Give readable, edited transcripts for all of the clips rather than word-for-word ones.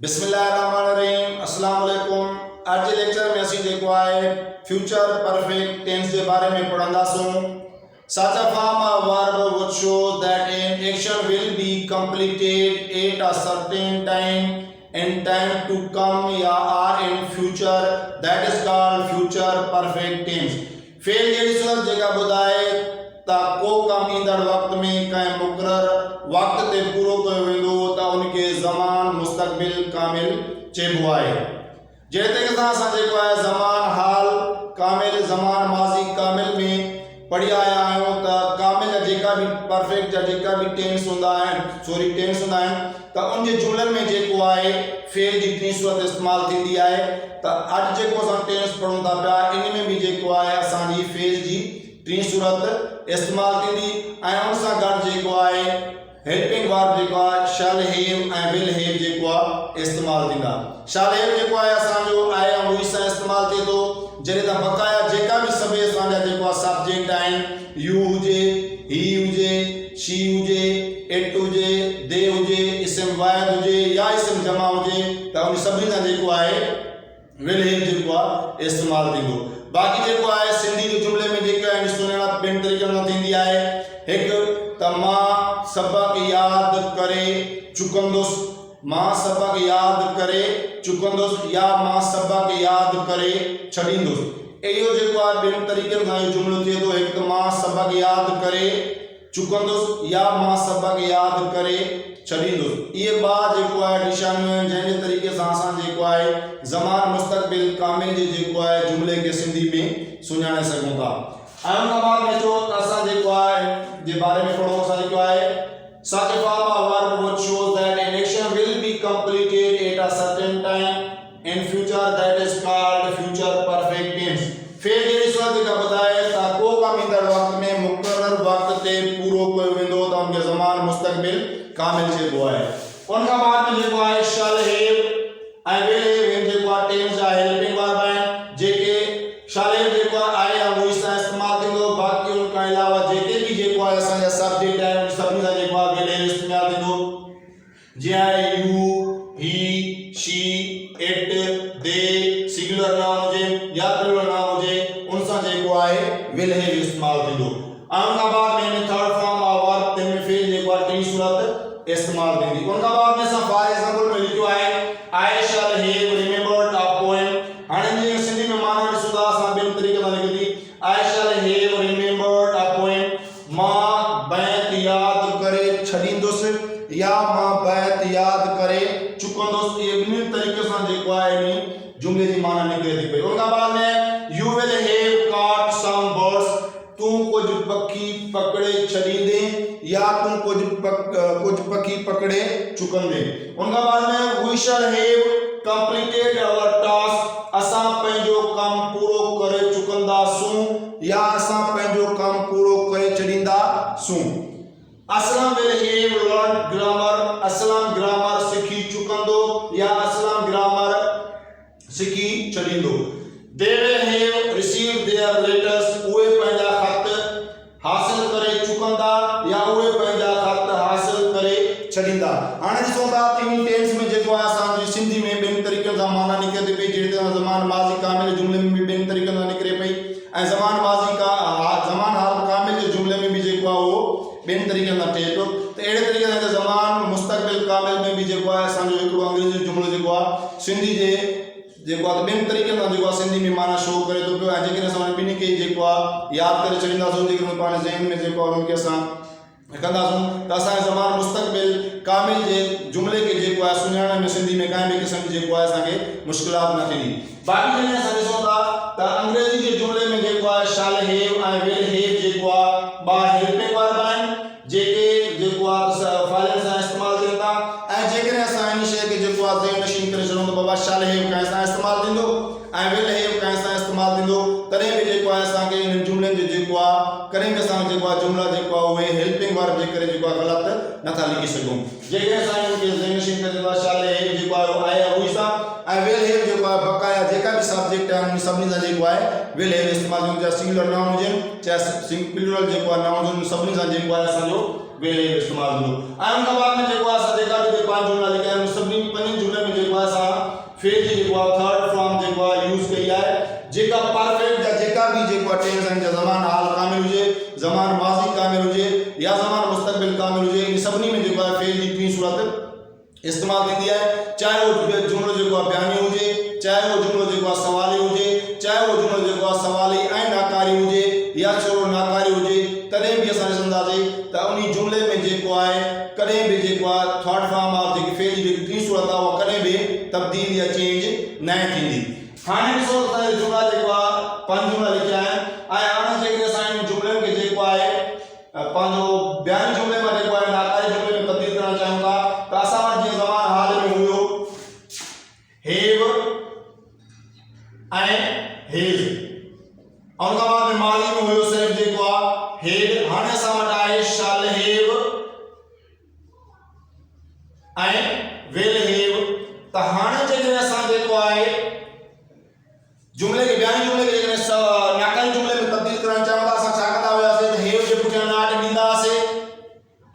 बिस्मिल्लाहिर्रहमानिर्रहीम अस्सलाम वालेकुम। आज के लेक्चर में असीं जेको आहे फ्यूचर परफेक्ट टेंस के बारे में पढ़ंदासूं। Such a form of verb which shows that an action will be completed at a certain time in time to come या are in future, that is called future perfect tense। Fail जहिड़ी सूरत जेका ॿुधाए त को कम ईंदड़ वक़्त में कंहिं मुक़ररु वक़्त ते पूरो कयो वेंदो त उनखे ज़मान मुस्तक़बिल कामिल चइबो आहे। जहिड़े तरीक़े सां असां जेको आहे ज़मान हाल कामिल ज़मान माज़ी कामिल में पढ़ी आया आहियूं त कामिल जा जेका बि परफेक्ट जा जेका बि टेंस हूंदा आहिनि टेंस हूंदा आहिनि त उन जे जुमलनि में जेको आहे फेल जी टी सूरत इस्तेमालु थींदी आहे। त अॼु जेको असां टेंस पढ़ूं था पिया इन में बि जेको आहे असांजी फेल जी टी सूरत इस्तेमालु थींदी ऐं उन सां गॾु जेको आहे हेल्पिंग वर्ब जेको आहे शैल हैव ऐं विल हैव जेको आहे इस्तेमालु थींदा। शैल हैव जेको आहे असांजो आहे ऐं हुई सां इस्तेमालु थिए थो जॾहिं त बक़ाया जेका बि सभई असांजा जेको आहे सब्जेक्ट आहिनि यू हुजे ही हुजे शी हुजे इट हुजे दे हुजे इस्म वाहिद हुजे या इस्म जमा हुजे त उन सभिनी सां जेको आहे विल हैव जेको आहे इस्तेमालु थींदो। बाक़ी जेको आहे सिंधी जे जुमले में जेके आहिनि सुञाणा ॿिनि तरीक़नि सां थींदी आहे। हिकु त मां सबक़ यादि करे चुकंदुसि मां सबक़ यादि करे चुकंदुसि या मां सबक़ यादि करे छॾींदुसि। इहो जेको आहे ॿिनि तरीक़नि सां इहो जुमिलो थिए थो। हिकु त मां सबक़ यादि करे चुकंदुसि या मां सबक़ यादि करे छॾींदुसि। इहे ॿ जेको आहे निशानियूं आहिनि जंहिंजे तरीक़े सां असां जेको आहे ज़मान मुस्तक़बिल कामिल जे जेको आहे जुमिले खे सिंधी में सुञाणे सघूं था। ऐं उन खां बाद में चओ त असां जेको आहे जे बारे में पढ़ूं असां जेको आहे such a form of verb which shows that an action will be completed at a certain time in future, that is called future perfect tense। Fail जहिड़ी सूरत जेका ॿुधाए त को कम ईंदड़ वक़्त में मुक़ररु वक़्त ते पूरो कयो वेंदो त उनखे ज़मान मुस्तक़बिल कामिल चइबो आहे। उन खां बाद में जेको आहे शैल हैव ऐं विल हैव जेको आहे टेंस जा हेल्पिंग वर्ब आहिनि जेके शैल हैव जेको आहे ऐं हुई सां इस्तेमालु थींदो। बाक़ी उन खां अलावा जेके बि जेको आहे असांजा सब्जेक्ट आहिनि सभिनी सां जेको आहे विल हैव इस्तेमालु थींदो। जीअं आहे you he she it they singular noun हुजे या प्लूरल नाउन हुजे उन सां जेको आहे विल हैव इस्तेमालु थींदो। ऐं उन खां बाद में थर्ड फॉर्म ऑफ वर्ब ते में फेल जेको आहे टी सूरत इस्तेमालु थींदी। उन खां बाद में असां फॉर एग्जांपल में लिखियो आहे I shall have remembered a poem. हाणे जीअं सिंधी में माना ॾिसूं था असां ॿिनि तरीक़े सां लिखी थी I shall have remembered a poem मां बैत यादि करे छॾींदुसि या मां बैत यादि करे चुकंदुसि। इहे ॿिन्ही तरीक़े सां जेको आहे इन जुमले जी माना निकिरे थी पई। उन खां बाद में you will have caught some birds तूं कुझु पखी पकड़े छॾींदे या तूं कुझु पखी पकड़े चुकंदे। उन खां बाद में we shall have completed our task असां पंहिंजो कमु पूरो करे चुकंदासूं या असां पंहिंजो कमु पूरो करे छॾींदासूं। Aslam will have learn grammar Aslam grammar सिखी चुकंदो या असलम ग्रामर सिखी छॾींदो। They will have received their letters उहे पंहिंजा ख़त हासिल करे चुकंदा या उहे पंहिंजा ख़त हासिल करे छॾींदा। हाणे ॾिसूं था टिनी टेंस में जेको आहे असांजी सिंधी में ॿिनि तरीक़नि सां माना निकिरे थी पई। जहिड़ी तरह ज़मान माज़ी कामिल जुमिले में बि ॿिनि तरीक़नि सां निकिरे पई ऐं ज़मान माज़ी का ज़मान हाल कामिल जे जुमिले में बि जेको आहे उहो ॿिनि तरीक़नि सां थिए थो। त अहिड़े तरीक़े सां ज़मान मुस्तक़बिल कामिल में बि जेको आहे असांजो हिकिड़ो अंग्रेज़ी जुमिलो जेको आहे सिंधी जे जेको आहे ॿिनि तरीक़नि सां जेको आहे सिंधी में माना शो करे थो पियो। ऐं जेकॾहिं असां ॿिन्ही खे जेको आहे यादि करे छॾींदासीं जेकॾहिं पाण ज़हन में जेको आहे उनखे असां कंदासूं त असांजे ज़मान मुस्तक़बिल कामिल जे जुमिले खे जेको आहे सुञाणण में सिंधी में कंहिं बि क़िस्म जी जेको आहे असांखे मुश्किलात न थींदी। बाक़ी जॾहिं असां ॾिसूं था त अंग्रेज़ी जे जुमिले में जेको आहे शैल हैव ऐं विल हैव जेको आहे ॿ हेल्पिंग वर्ब आहिनि जेके जेको आहे फाइलन सां इस्तेमालु थियनि था। ऐं जेकॾहिं असां इन शइ खे जेको आहे ज़हन नशीन करे छॾूं त बाबा शैल हैव कंहिं सां इस्तेमालु थींदो ऐं विल हैव कंहिं सां इस्तेमालु थींदो तॾहिं बि जेको आहे असांखे इन जुमिलनि जो जेको आहे कॾहिं बि असां जेको आहे जुमिला जेको आहे उहे हेल्पिंग वर्ब जे करे जेको आहे ग़लति नथा लिखी सघूं। जेकॾहिं असां इनखे ज़हन नशीन करे जेको आहे शैल हैव जेको आहे आहे हुई सां ऐं विल हैव जेको आहे बक़ाया जेका बि सब्जेक्ट आहिनि उन सभिनी सां जेको आहे विल हैव इस्तेमालु थींदो। चाहे सिंगुलर नाउन हुजनि चाहे प्लूरल जेको आहे नाउन हुजनि सभिनी सां जेको आहे असांजो विल हैव इस्तेमालु थींदो। ऐं उन खां बाद में जेको आहे असां जेका बि पंज जुमिला लिखिया आहिनि सभिनी पंजनि जुमिलनि में जेको सभिनी में जेको आहे फेल जी टी सूरत इस्तेमाल थींदी आहे, चाहे वो जुमिलो जेको आहे बयानी हुजे, चाहे वो जुमिलो जेको आहे सवाली हुजे, चाहे वो जुमिलो जेको आहे सवाली ऐं नाकारी हुजे या छोड़ो नाकारी हुजे, कॾहिं बि असां ॾिसंदासीं त उन जुमिले में जेको आहे कॾहिं बि जेको आहे थर्ड फॉर्म ऑफ जेकी फेल जी जेकी टी सूरत आहे उहा कॾहिं बि तब्दील या चेंज न थींदी। हाणे ॾिसो असांजे जुमिला जेको आहे 5 जुमिला लिखिया आहिनि ऐं हाणे जेकॾहिं असां इन जुमिलनि खे जेको आहे पंहिंजो बयानी जुमिले में जेको आहे नाकारी जुमिले में तब्दील करणु चाहियूं था त असां वटि जीअं ज़मान हाल में हुयो हेव ऐं हेज, उन खां बाद में माली में हुयो सिर्फ़ जेको आहे हेड। हाणे असां वटि आहे शल हेव ऐं विल हेव। त हाणे जेकॾहिं असां जेको आहे जुमिले के बयानी जुमिले के जेकॾहिं नाकारी जुमिले में तब्दील करणु चाहियूं था असां छा कंदा हुआसीं त हेव जे पुठियां नाट ॾींदासीं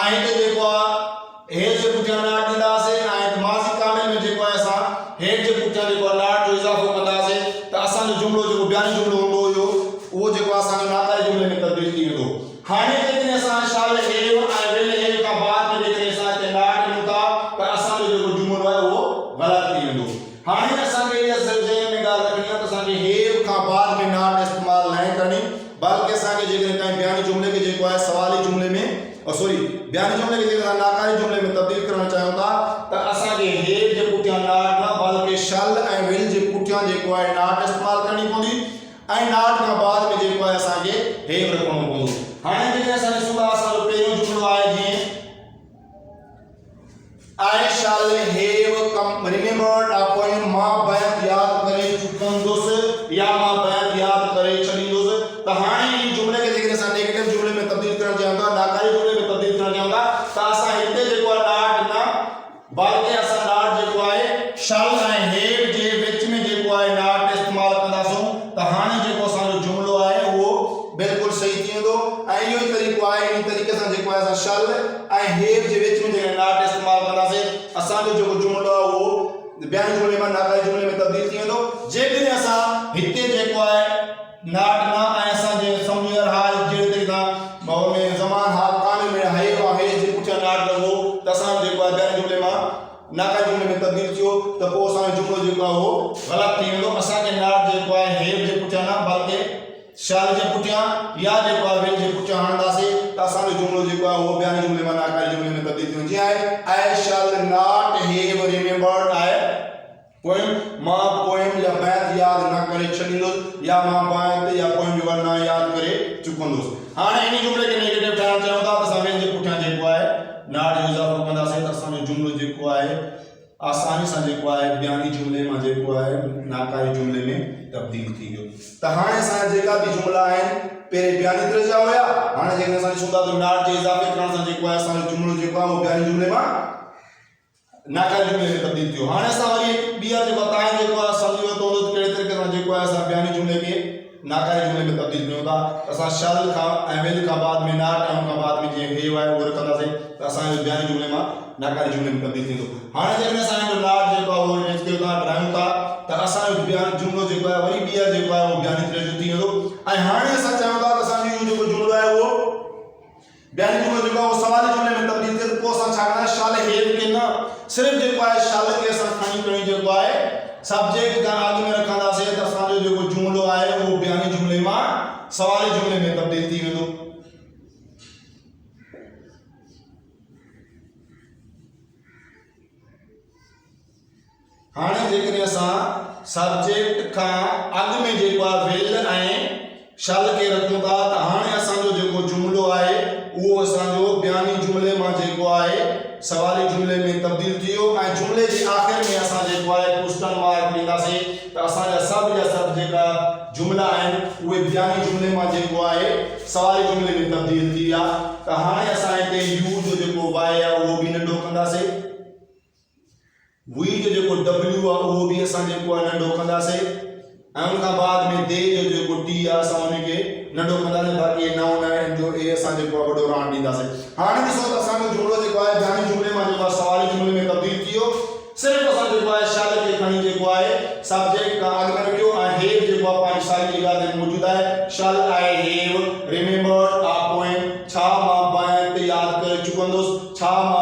ऐं हिते जेको आहे हेज जे पुठियां नाट ॾींदासीं ऐं माज़ी कामिल में जेको आहे असां हेड जे पुठियां जेको आहे नाट जो इज़ाफ़ो कंदासीं त असांजो जुमिलो जेको बयानी जुमिलो हूंदो हुयो उहो जेको आहे असांजो नाकारी जुमिले में तब्दील थी वेंदो। हाणे जेकॾहिं असां शल हेव ऐं विल हेव खां बाद में जेकॾहिं असां हिते नाट ॾियूं था त असांजो जेको जुमिलो आहे उहो ग़लति थी वेंदो। हाणे असांखे इहा ज़हन में ॻाल्हि रखणी आहे त असांखे हेव खां बाद में नाट इस्तेमालु न करणी, बल्कि असांखे जेकॾहिं कंहिं बयानी जुमिले खे जेको आहे सवाली जुमिले में बयानी जुमिले खे जेकॾहिं असां नाकारी जुमिले में तब्दील करणु चाहियूं था त असांखे हेव जे पुठियां नाट न बल्कि शल ऐं विल जे पुठियां जेको आहे नाट इस्तेमालु करणी पवंदी ऐं नाट खां बाद में जेको आहे असांखे हेव रखणो पवंदो। हाणे जेकॾहिं असां ॾिसूं था असांजो पहिरियों जुमिलो आहे जीअं I shall have remembered a poem मां बैत याद करे चुकंदुसि या मां बैत याद करे छॾींदुसि। त हाणे इन जुमिले खे जेकॾहिं असां नेगेटिव जुमिले में तब्दील करणु चाहियूं था, नाकारी जुमिले में तब्दील करणु चाहियूं था त असां हिते जेको आहे नाट न बल्कि असां नाट जेको आहे शल ऐं हेव जे विच में जेको आहे नाट इस्तेमालु कंदासूं त हाणे जेको असांजो जुमिलो आहे उहो बिल्कुलु सही थी वेंदो ऐं इहो ई तरीक़ो आहे। इन तरीक़े सां जेको आहे असां शल ऐं हेव जे विच में जेकॾहिं नाट इस्तेमालु कंदासीं असांजो जेको जुमिलो आहे उहो बयानी जुमिले मां नाकारी जुमिले में तब्दील थी वेंदो। जेकॾहिं असां हिते जेको आहे नाट न ऐं असांजे सम्झो हाल जहिड़े तरीक़े सां में ज़मान हाल कामिल में हेव ऐं हेज जे पुठियां नाट लॻो त असांजो जेको आहे बयानी जुमिले मां नाकारी जुमिले में तब्दील थियो त पोइ असांजो जुमिलो जेको आहे उहो ग़लति थी वेंदो। असांखे नाट जेको आहे हेव जे पुठियां न बल्कि शल जे पुठियां या जेको आहे विल जे पुठियां हणंदासीं त असांजो जुमिलो जेको आहे उहो बयानी जुमिले मां नाकारी जुमिले में तब्दील थी वेंदो। जीअं आहे I shall not have remembered a poem, मां पोएम या बैत याद न करे छॾींदुसि या मां बैत या पोएम जो वर्णा याद करे चुकंदुसि। हाणे इन जुमिले खे नेगेटिव ठाहिणु चाहियूं था त असां विल जे पुठियां जेको आहे नाट जो इज़ाफ़ो कंदासीं त असांजो जुमिलो जेको आहे आसानी सां जेको आहे बयानी जुमिले मां जेको आहे नाकारी जुमिले में तब्दील थी वियो। त हाणे असांजा जेका बि जुमिला आहिनि पहिरें बयानी तरह जा हुया, हाणे जेकॾहिं असां ॾिसूं था त नाट जे इज़ाफ़े करण सां जेको आहे असांजो जुमिलो जेको आहे उहो बयानी जुमिले मां नाकारी जुमिले में तब्दील थियो। हाणे असां वरी ॿीहर जेको तव्हां जेको आहे सम्झी वरितो हूंदो त कहिड़े तरीक़े सां जेको आहे असां बयानी जुमिले खे नाकारी जुमिले में तब्दील कयूं था। असां शल खां ऐं विल खां बाद में नाट ऐं खां बाद में जीअं हेव आहे उहो रखंदासीं त असांजो बयानी जुमिले मां नाकारी जुमिले में तब्दील थींदो। हाणे जेकॾहिं असांजो नाट जेको आहे उहो इमेज खे तव्हां ठाहियूं था त असांजो बयानी जुमिलो जेको आहे वरी ॿीहर जेको आहे उहो बयानी तरह जो थी वेंदो ऐं हाणे असां चाहियूं था त असांजो इहो जेको जुमिलो आहे उहो बयानी जुमिलो जेको आहे उहो सवाली जुमिले में तब्दील थिए त पोइ असां छा कंदा शल हेव खे न सिर्फ़ु जेको आहे शल खे असां खणी खणी जेको आहे सब्जेक्ट खां अॻु में रखंदासीं त असांजो जेको जुमिलो आहे उहो बयानी जुमिले मां सवाली जुमिले में तब्दील थी वेंदो। हाणे जेकॾहिं असां सब्जेक्ट खां अॻु में जेको आहे विल ऐं शल खे रखूं था त हाणे असांजो जेको जुमिलो आहे उहो असांजो बयानी जुमिले मां जेको आहे सवाली जुमिले में तब्दील थी वियो ऐं जुमिले जे आख़िर में असां जेको आहे क्वेश्चन मार्क ॾींदासीं त असांजा सभु जा सभु जेका जुमिला आहिनि उहे बयानी जुमिले मां जेको आहे सवाली जुमिले में तब्दील थी विया। त हाणे असां हिते यू जो जेको वाई आहे उहो बि नंढो कंदासीं, वी जो जेको डब्ल्यू आहे उहो बि असां जेको आहे नंढो कंदासीं ऐं उन खां बाद में दे जो जेको टी आहे असां उनखे नंढो कंदासीं, बाक़ी नाउन आहे जो ए असां जेको आहे वॾो राउंड ॾींदासीं। हाणे ॾिसो त असांजो जुमिलो जेको आहे बयानी जुमिले मां जेको आहे सवाली जुमिले में तब्दील थी वियो। सिर्फ़ु असां जेको आहे शल खे खणी जेको आहे सब्जेक्ट खां अॻु में रखियो ऐं हेव जेको आहे पंहिंजी साॻी जॻह ते मौजूदु आहे। Shall I have remembered a poem, छा मां बैत यादि करे चुकंदुसि, छा मां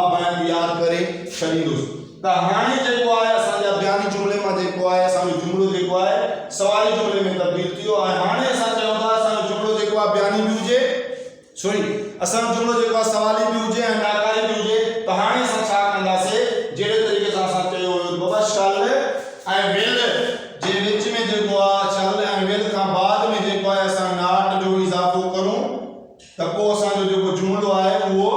छॾींदुसि। त हाणे जेको आहे असांजा बयानी जुमिले मां जेको आहे असांजो जुमिलो जेको आहे सवाली जुमिले में तब्दील थी वियो आहे। हाणे असां चऊं था असांजो जुमिलो जेको आहे बयानी बि हुजे सॉरी असांजो जुमिलो जेको आहे सवाली बि हुजे ऐं नाकारी बि हुजे। त हाणे असां छा कंदासीं जहिड़े तरीक़े सां असां चयो हुयो बाबा शल ऐं विल जे विच में जेको आहे शल ऐं विल खां बाद में जेको आहे असां नाट जो इज़ाफ़ो करूं त पोइ असांजो जेको जुमिलो आहे उहो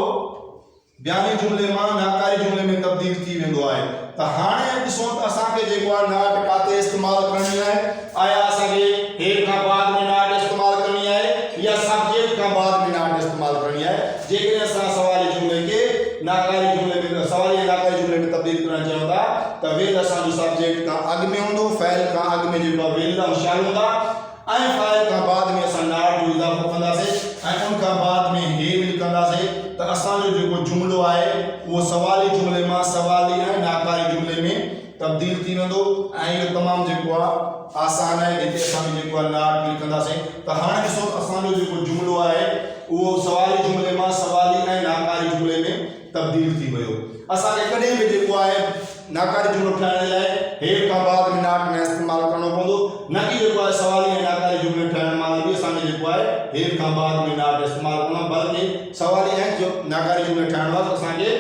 बयानी जुमिले मां नाकारी जुमिले में तब्दील थी वेंदो आहे। त हाणे ॾिसो त असांखे जेको आहे नाट काथे इस्तेमालु करणी आहे। आया असांखे हेर खां बाद में नाट इस्तेमालु करणी आहे या सब्जेक्ट खां बाद में नाट इस्तेमालु करणी आहे। जेकॾहिं असां सवाली जुमिले खे नाकारी जुमिले में सवाली ऐं नाकारी जुमिले में तब्दील करणु चाहियूं था त वेल असांजो सब्जेक्ट खां अॻु में हूंदो, फ़इल खां अॻु में जेको आहे वेल ऐं शल हूंदा ऐं फ़इल खां बाद में असां नाट जो इज़ाफ़ो कंदासीं ऐं उन खां बाद में हे विल कंदासीं। त असांजो जेको जुमिलो आहे उहो सवाली जुमिले मां सवाली ऐं नाकारी जुमिले में तब्दील थी वेंदो ऐं इहो तमामु जेको आहे आसान आहे जिते असां जेको आहे नाट लिखंदासीं। त हाणे ॾिसो असांजो जेको जुमिलो आहे उहो सवाली जुमिले मां सवाली ऐं नाकारी जुमिले में तब्दील थी वियो। असांखे कॾहिं बि जेको आहे नाकारी जुमिलो ठाहिण लाइ हेर खां बाद में नाट न इस्तेमालु करणो पवंदो, न कि जेको आहे सवाली ऐं नाकारी जुमिलो ठाहिण महिल बि असांखे जेको आहे हेर खां बाद में नाट इस्तेमालु करणो, बल्कि सवाली ऐं नाकारी जुमिलो ठाहिण महिल असांखे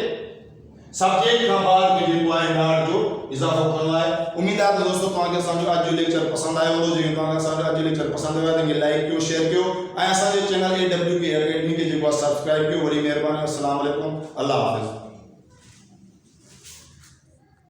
सब्जेक्ट खां बाद में जेको आहे नाट जो इज़ाफ़ो करणो आहे। उम्मीद आहे त दोस्तों तव्हांखे असांजो अॼु जो लेक्चर पसंदि आयो हूंदो। जेकॾहिं तव्हांखे असांजो अॼु जो लेक्चर पसंदि आयो आहे त लाइक कयो, शेयर कयो ऐं असांजे चैनल AWK अकेडमी खे जेको आहे सब्सक्राइब कयो। वरी महिरबानी। अस्सलाम वालेकुम, अल्लाह हाफ़िज़।